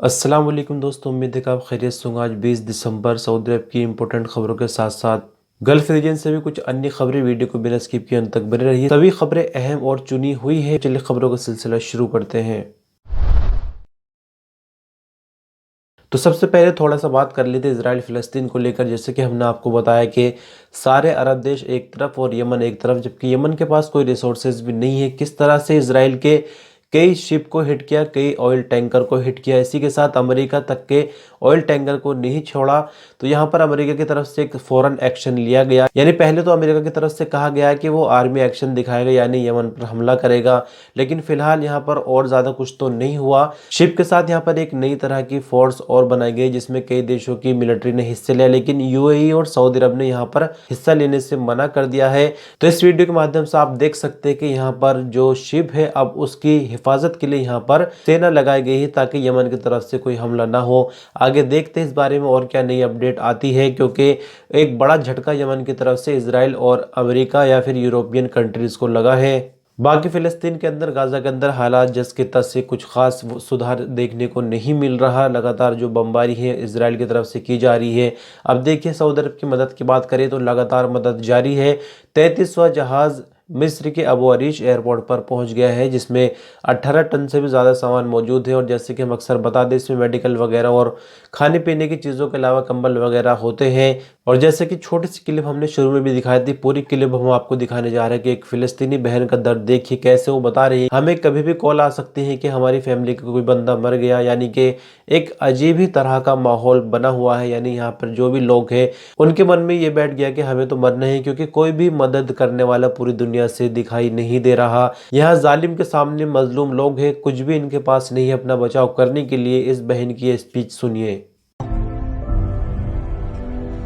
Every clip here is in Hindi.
अस्सलाम वालेकुम दोस्तों, उम्मीद है कि आप खैरियत से होंगे। आज 20 दिसंबर सऊदी अरब की इंपॉर्टेंट खबरों के साथ साथ गल्फ रीजन से भी कुछ अन्य खबरें, वीडियो को बिना स्किप किए अंत तक बने रहिए। सभी खबरें अहम और चुनी हुई है। चलिए खबरों का सिलसिला शुरू करते हैं। तो सबसे पहले थोड़ा सा बात कर लेते हैं इजराइल फिलिस्तीन को लेकर। जैसे कि हमने आपको बताया कि सारे अरब देश एक तरफ और यमन एक तरफ, जबकि यमन के पास कोई रिसोर्सेज भी नहीं है। किस तरह से इजराइल के कई शिप को हिट किया, कई ऑयल टैंकर को हिट किया, इसी के साथ अमेरिका तक के ऑयल टैंकर को नहीं छोड़ा। तो यहाँ पर अमेरिका की तरफ से एक फौरन एक्शन लिया गया। यानी पहले तो अमेरिका की तरफ से कहा गया कि वो आर्मी एक्शन दिखाएगा, यानी यमन पर हमला करेगा, लेकिन फिलहाल यहाँ पर और ज्यादा कुछ तो नहीं हुआ। शिप के साथ यहाँ पर एक नई तरह की फोर्स और बनाई गई, जिसमें कई देशों की मिलिट्री ने हिस्से लिया, लेकिन यूएई और सऊदी अरब ने यहाँ पर हिस्सा लेने से मना कर दिया है। तो इस वीडियो के माध्यम से आप देख सकते हैं कि यहाँ पर जो शिप है, अब उसकी हिफाजत के लिए यहाँ पर सेना लगाई गई है, ताकि यमन की तरफ से कोई हमला ना हो। आगे देखते हैं इस बारे में और क्या नई अपडेट आती है, क्योंकि एक बड़ा झटका यमन की तरफ से इजराइल और अमेरिका या फिर यूरोपियन कंट्रीज को लगा है। बाकी फिलिस्तीन के अंदर, गाजा के अंदर हालात जस के तस से कुछ खास सुधार देखने को नहीं मिल रहा। लगातार जो बमबारी है इजराइल की तरफ से की जा रही है। अब देखिए सऊदी अरब की मदद की बात करें तो लगातार मदद जारी है। 33वां जहाज मिस्र के अबू अरीश एयरपोर्ट पर पहुंच गया है, जिसमें 18 टन से भी ज़्यादा सामान मौजूद है। और जैसे कि हम अक्सर बता दें, इसमें मेडिकल वगैरह और खाने पीने की चीज़ों के अलावा कंबल वगैरह होते हैं। और जैसे कि छोटी सी क्लिप हमने शुरू में भी दिखाई थी, पूरी क्लिप हम आपको दिखाने जा रहे हैं कि एक फिलिस्तीनी बहन का दर्द देखिए कैसे वो बता रही है। हमें कभी भी कॉल आ सकती है कि हमारी फैमिली का कोई बंदा मर गया, यानी कि एक अजीब ही तरह का माहौल बना हुआ है। यानी यहाँ पर जो भी लोग हैं उनके मन में ये बैठ गया कि हमें तो मरना है, क्योंकि कोई भी मदद करने वाला पूरी दुनिया से दिखाई नहीं दे रहा। यहाँ जालिम के सामने मजलूम लोग हैं, कुछ भी इनके पास नहीं है अपना बचाव करने के लिए। इस बहन की स्पीच सुनिए।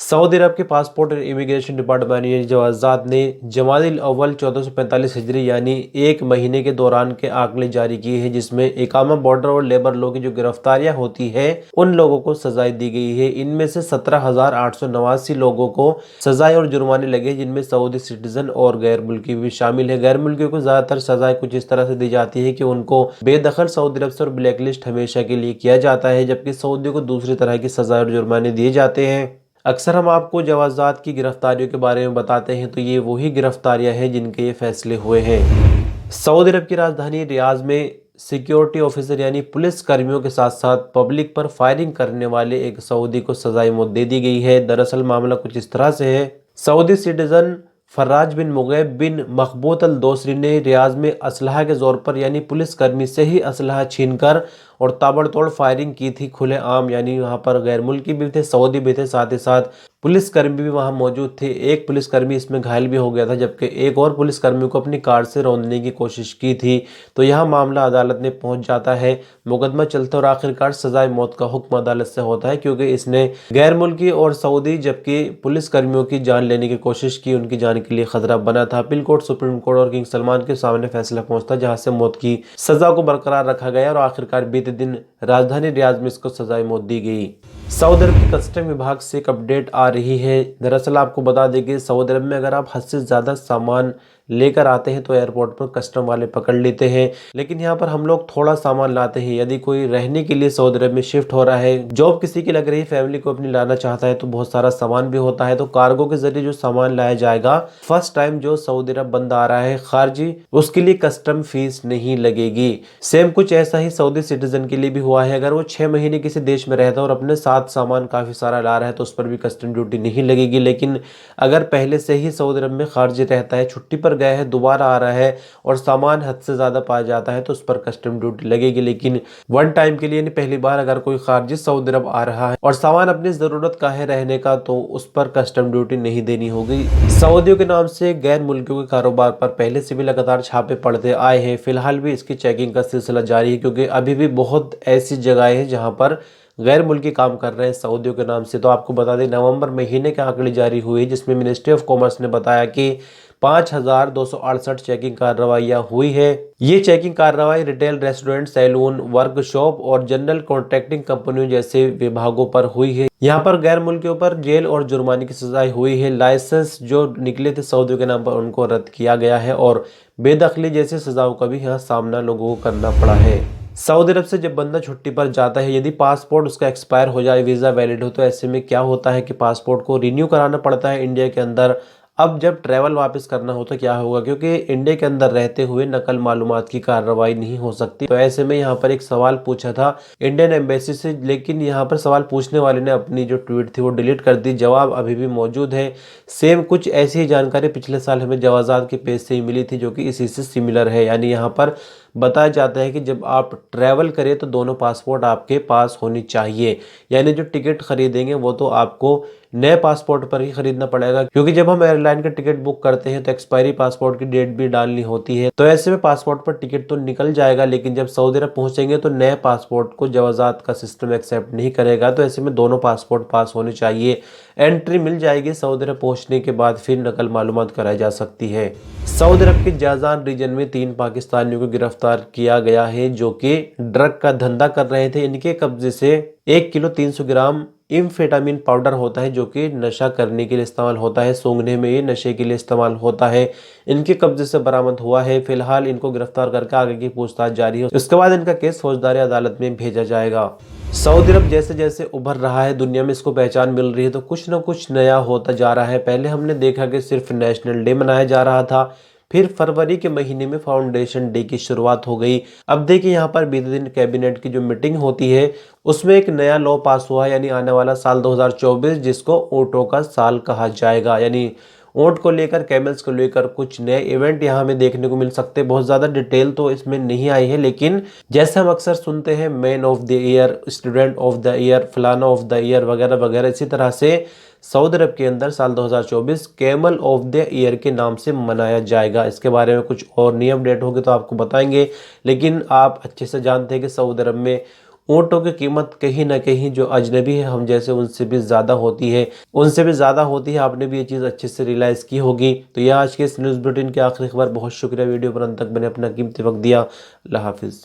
सऊदी अरब के पासपोर्ट और इमिग्रेशन डिपार्टमेंट यानी जवाजात ने जमादिल अव्वल 1445 हिजरी यानी एक महीने के दौरान के आंकड़े जारी किए हैं, जिसमें इकामा, बॉर्डर और लेबर लॉ की जो गिरफ्तारियां होती है उन लोगों को सजाएं दी गई है। इनमें से 17,889 लोगों को सजाएं और जुर्माने लगे, जिनमें सऊदी सिटीजन और गैर मुल्की भी शामिल है। गैर मुल्कियों को ज्यादातर सजाएं कुछ इस तरह से दी जाती है कि उनको बेदखल सऊदी अरब से और ब्लैकलिस्ट हमेशा के लिए किया जाता है, जबकि सऊदियों को दूसरी तरह की सजाएं और जुर्माने दिए जाते हैं। अक्सर हम आपको जवाजात की गिरफ्तारियों के बारे में बताते हैं, तो ये वही गिरफ्तारियां हैं जिनके ये फैसले हुए हैं। सऊदी अरब की राजधानी रियाज में सिक्योरिटी ऑफिसर यानी पुलिस कर्मियों के साथ साथ पब्लिक पर फायरिंग करने वाले एक सऊदी को सजाए मौत दे दी गई है। दरअसल मामला कुछ इस तरह से है। सऊदी सिटीजन फर्राज बिन मुगैब बिन मखबूत अल दोसरी ने रियाज में असलहा के जोर पर यानी पुलिसकर्मी से ही असलहा छीनकर और ताबड़तोड़ फायरिंग की थी खुले आम। यानी वहाँ पर गैर मुल्की भी थे, सऊदी भी थे, साथ ही साथ पुलिसकर्मी भी वहाँ मौजूद थे। एक पुलिसकर्मी इसमें घायल भी हो गया था, जबकि एक और पुलिसकर्मी को अपनी कार से रौंदने की कोशिश की थी। तो यह मामला अदालत में पहुंच जाता है, मुकदमा चलता और आखिरकार सजाए मौत का हुक्म अदालत से होता है, क्योंकि इसने गैर मुल्की और सऊदी जबकि पुलिसकर्मियों की जान लेने की कोशिश की, उनकी जान के लिए खतरा बना था। अपील कोर्ट, सुप्रीम कोर्ट और किंग सलमान के सामने फैसला पहुंचता, जहां से मौत की सजा को बरकरार रखा गया और आखिरकार बीते दिन राजधानी रियाज में इसको सजाए मौत दी गई। सऊदी अरब की कस्टम विभाग से एक अपडेट आ रही है। दरअसल आपको बता दें कि सऊदी अरब में अगर आप हद से ज्यादा सामान लेकर आते हैं तो एयरपोर्ट पर कस्टम वाले पकड़ लेते हैं, लेकिन यहाँ पर हम लोग थोड़ा सामान लाते हैं। यदि कोई रहने के लिए सऊदी अरब में शिफ्ट हो रहा है, जॉब किसी की लग रही है, फैमिली को अपनी लाना चाहता है, तो बहुत सारा सामान भी होता है। तो कार्गो के जरिए जो सामान लाया जाएगा, फर्स्ट टाइम जो सऊदी अरब बंदा आ रहा है खारजी, उसके लिए कस्टम फीस नहीं लगेगी। सेम कुछ ऐसा ही सऊदी सिटीजन के लिए भी हुआ है। अगर वो 6 महीने किसी देश में रहता है और अपने साथ सामान काफी सारा ला रहा है तो उस पर भी कस्टम ड्यूटी नहीं लगेगी। लेकिन अगर पहले से ही सऊदी अरब में खारजी रहता है, छुट्टी पर पर गया है, दोबारा आ रहा है और सामान हद से ज़्यादा पाया जाता है तो उस पर कस्टम ड्यूटी लगेगी। लेकिन वन टाइम के लिए यानी पहली बार अगर कोई खारजी सऊदी अरब आ रहा है और सामान अपनी ज़रूरत का है रहने का तो उस पर कस्टम ड्यूटी नहीं देनी होगी। सऊदियों के नाम से गैर मुल्कियों के कारोबार पर पहले से भी लगातार छापे पड़ते आए हैं। फिलहाल भी इसकी चेकिंग का सिलसिला जारी है क्योंकि अभी भी बहुत ऐसी जगह है जहां पर गैर मुल्की काम कर रहे हैं सऊदियों के नाम से। तो आपको बता दें नवंबर महीने के आंकड़े जारी हुए जिसमें मिनिस्ट्री ऑफ कॉमर्स ने बताया कि 5268 चेकिंग कार्रवाइयां हुई है। ये चेकिंग कार्रवाई रिटेल, रेस्टोरेंट, सैलून, वर्कशॉप और जनरल कॉन्ट्रैक्टिंग कंपनियों जैसे विभागों पर हुई है। यहाँ पर गैर मुल्कियों पर जेल और जुर्माने की सजाएं हुई है। लाइसेंस जो निकले थे सऊदियों के नाम पर उनको रद्द किया गया है और बेदखली जैसी सजाओं का भी यहाँ सामना लोगों को करना पड़ा है। सऊदी अरब से जब बंदा छुट्टी पर जाता है, यदि पासपोर्ट उसका एक्सपायर हो जाए, वीज़ा वैलिड हो, तो ऐसे में क्या होता है कि पासपोर्ट को रिन्यू कराना पड़ता है इंडिया के अंदर। अब जब ट्रैवल वापस करना हो तो क्या होगा, क्योंकि इंडिया के अंदर रहते हुए नकल मालूमात की कार्रवाई नहीं हो सकती। तो ऐसे में यहाँ पर एक सवाल पूछा था इंडियन एम्बेसी से, लेकिन यहाँ पर सवाल पूछने वाले ने अपनी जो ट्वीट थी वो डिलीट कर दी। जवाब अभी भी मौजूद है। सेम कुछ ऐसी ही जानकारी पिछले साल हमें जवाजात के पेज से ही मिली थी जो कि इसी से सिमिलर है। यानी यहाँ पर बताया जाता है कि जब आप ट्रैवल करें तो दोनों पासपोर्ट आपके पास होनी चाहिए। यानी जो टिकट खरीदेंगे वो तो आपको नए पासपोर्ट पर ही खरीदना पड़ेगा, क्योंकि जब हम एयरलाइन का टिकट बुक करते हैं तो एक्सपायरी पासपोर्ट की डेट भी डालनी होती है। तो ऐसे में पासपोर्ट पर टिकट तो निकल जाएगा, लेकिन जब सऊदी अरब पहुंचेंगे तो नए पासपोर्ट को जवाजात का सिस्टम एक्सेप्ट नहीं करेगा। तो ऐसे में दोनों पासपोर्ट पास होने चाहिए। एंट्री मिल जाएगी सऊदी अरब पहुंचने के बाद, फिर नकल मालूमात कराई जा सकती है। सऊदी अरब के जाजान रीजन में 3 पाकिस्तानियों को गिरफ्तार किया गया है जो कि ड्रग का धंधा कर रहे थे। इनके कब्जे से 1 किलो 300 ग्राम एम्फेटामिन पाउडर होता है जो कि नशा करने के लिए इस्तेमाल होता है। सूंघने में ये नशे के लिए इस्तेमाल होता है। इनके कब्जे से बरामद हुआ है। फिलहाल इनको गिरफ्तार करके आगे की पूछताछ जारी है। उसके बाद इनका केस फौजदारी अदालत में भेजा जाएगा। सऊदी अरब जैसे जैसे उभर रहा है, दुनिया में इसको पहचान मिल रही है, तो कुछ ना कुछ नया होता जा रहा है। पहले हमने देखा कि सिर्फ नेशनल डे मनाया जा रहा था, फिर फरवरी के महीने में फाउंडेशन डे की शुरुआत हो गई। अब देखिए यहाँ पर बीते दिन कैबिनेट की जो मीटिंग होती है उसमें एक नया लॉ पास हुआ, यानी आने वाला साल 2024 जिसको ऊँटों का साल कहा जाएगा। यानी ऊँट को लेकर, कैमल्स को लेकर कुछ नए इवेंट यहाँ हमें देखने को मिल सकते हैं। बहुत ज़्यादा डिटेल तो इसमें नहीं आई है, लेकिन जैसे हम अक्सर सुनते हैं man of the year, student of the year, फलाना ऑफ द ईयर वगैरह वगैरह, इसी तरह से सऊदी अरब के अंदर साल 2024 कैमल ऑफ द ईयर के नाम से मनाया जाएगा। इसके बारे में कुछ और नई अपडेट होगी तो आपको बताएंगे, लेकिन आप अच्छे से जानते हैं कि सऊदी अरब में ऊँटों की कीमत कहीं ना कहीं जो अजनबी है हम जैसे उनसे भी ज़्यादा होती है, आपने भी ये चीज़ अच्छे से रियलाइज़ की होगी। तो यह आज के इस न्यूज़ बुलेटिन की आखिरी खबर। बहुत शुक्रिया वीडियो पर अंत तक मैंने अपना कीमती वक्त दिया। अल्लाह हाफिज़।